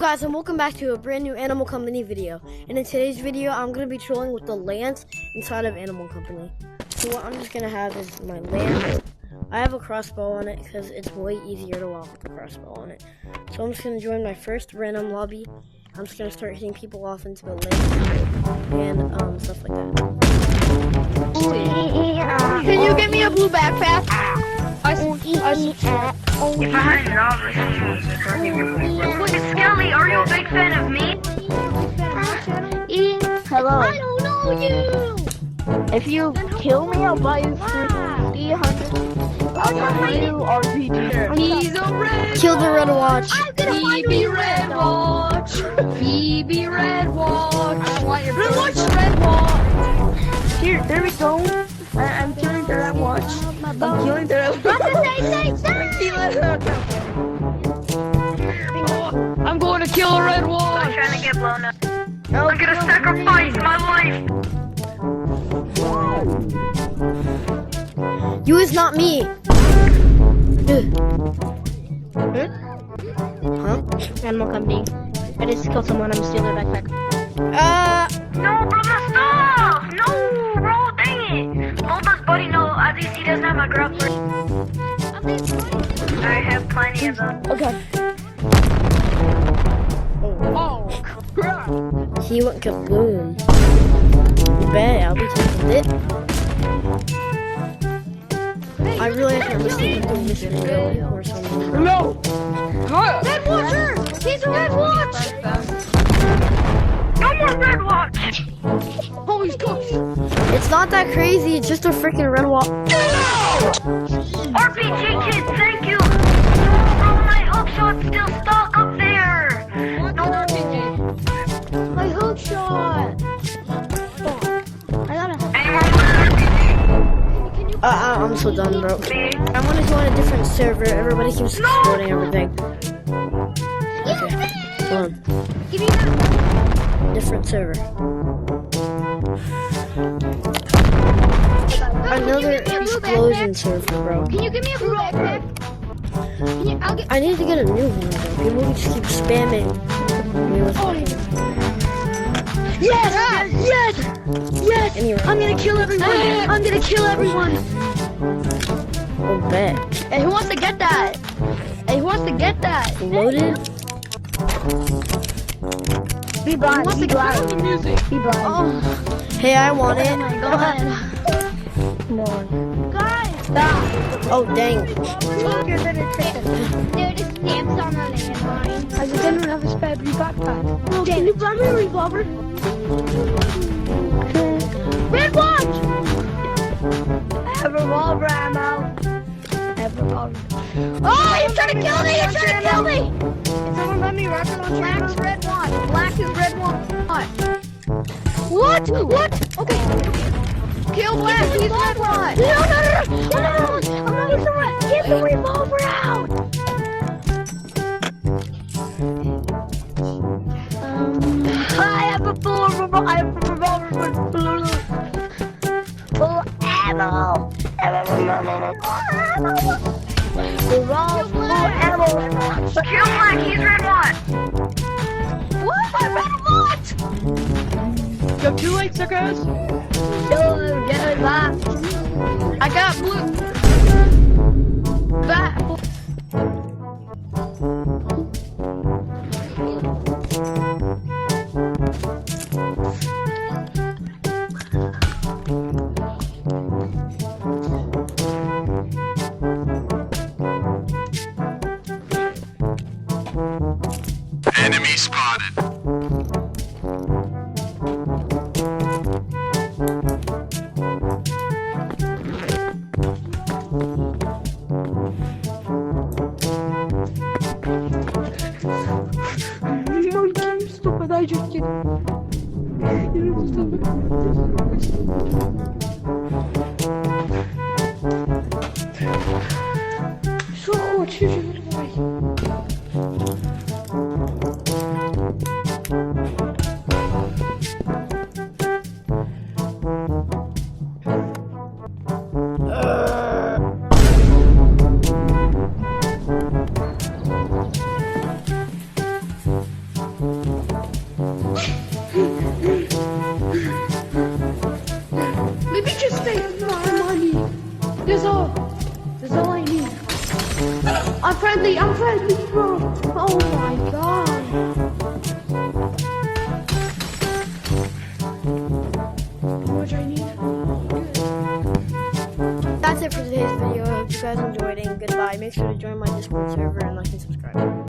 Guys, and welcome back to a brand new Animal Company video. And in today's video, I'm going to be trolling with the Lance inside of Animal Company. So what I'm just going to have is my Lance. I have a crossbow on it because it's way easier to walk with a crossbow on it. So I'm just going to join my first random lobby. I'm just going to start hitting people off into the Lance and stuff like that. Can you give me a blue backpack? If I had knowledge, look at Skelly, are you a big fan of me? Hello. I don't know you. If you kill me, I'll buy you 300. I'll buy you RPG. He's a red. Kill the Red Watch. Phoebe Red Watch. Phoebe Red Watch. I want your Red Watch. Red Watch. Here, there we go. I'm killing the Red Watch. I'm killing the Red Watch. I'm going to kill a Red Watch. I'm trying to get blown up. I'm gonna sacrifice my life. You is not me. Huh? Animal Company. I just killed someone. I'm stealing their backpack. No, brother, stop! No, bro, dang it. Hold us, buddy. No, at least he doesn't have my girlfriend. I have plenty of them. Okay. He went kaboom. You bet, I'll be taking it. I really have to listen to this video or something. No! Red Watcher. He's a Red Watch. No more Red Watch! Holy smokes. It's not that crazy, it's just a freaking Red Watch. RPG kid, thank you! Bro, my hookshot's still stuck up there! No! My hook shot. I'm so done, bro. I want to join a different server. Everybody keeps exploding everything. Okay, hold on. Give me that. Different server. Another explosion server, bro. Can you give me a blue backpack? I need to get a new one, though. People just keep spamming me with Yes! Yes! Yes! Anyway, I'm gonna kill everyone! I'm gonna kill everyone! oh, bet. Hey, who wants to get that? Hey, who wants to get that? Loaded? Be blind. Be blind. Be blind. Oh, Hey, I want it. Go ahead. Come on. guys. Stop. Oh, dang. There are the stamps on the landmine. I didn't have a spare blue backpack. Oh, can you buy me a revolver? Red Watch. I have revolver ammo. I have revolver. Oh, you're trying to kill me. You're trying to kill me. Someone let me rocket launcher. Black's Red Watch. Black is Red Watch. What? What? Okay. Kill Black. He's Red Watch. No. I'm not using that. Get the revolver out. I have a full revolver. I have a revolver with full ammo. Full ammo. Kill Black, he's Red Watch! What? My Red Watch. You have 2 lights, suckers. Get back. I got blue. Back. Enemy spotted. You stupid, I just did. You stupid. Що хочеш, давай. That's all. That's all I need. I'm friendly, bro. Oh my god. How much I need? That's it for today's video. I hope you guys enjoyed, and goodbye. Make sure to join my Discord server and like and subscribe.